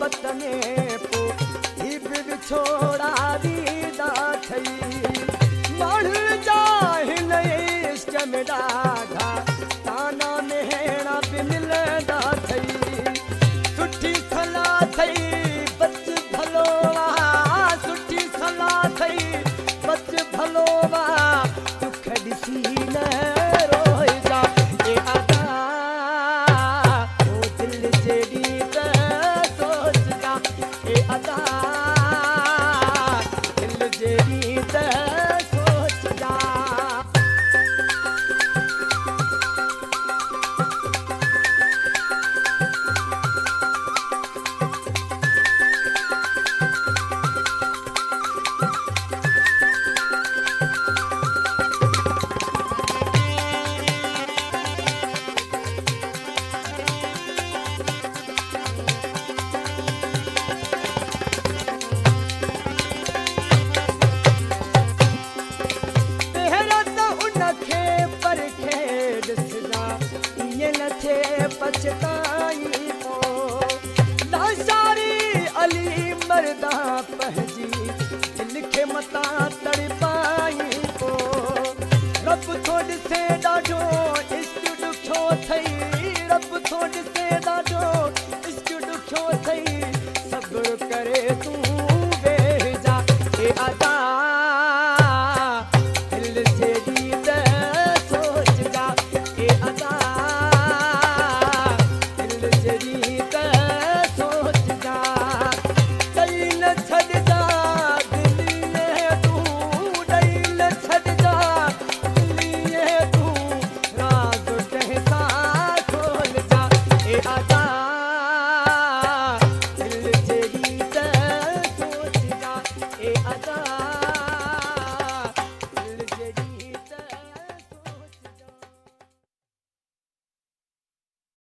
मोहब्बत में पो ही बि विछोड़ा वीदा थई माण्हू जा हिन इश्क में ॾाढा ताना मेहणा बि मिलंदा थई सुठी सलाह थई बच भलो आ सुठी सलाह थई बच भलो आ दुख ॾिसी न रोइजा ए अदा ओ दिल जेड़ी त सोचजा ए अदा दिल जेड़ी त सोचजा पछताई पो लाचारी अली मर्दा पहजी दिल खे मता तड़पाई पो रब थो ॾिसे ॾाढो इश्क ॾुखो थई रब थो ॾिसे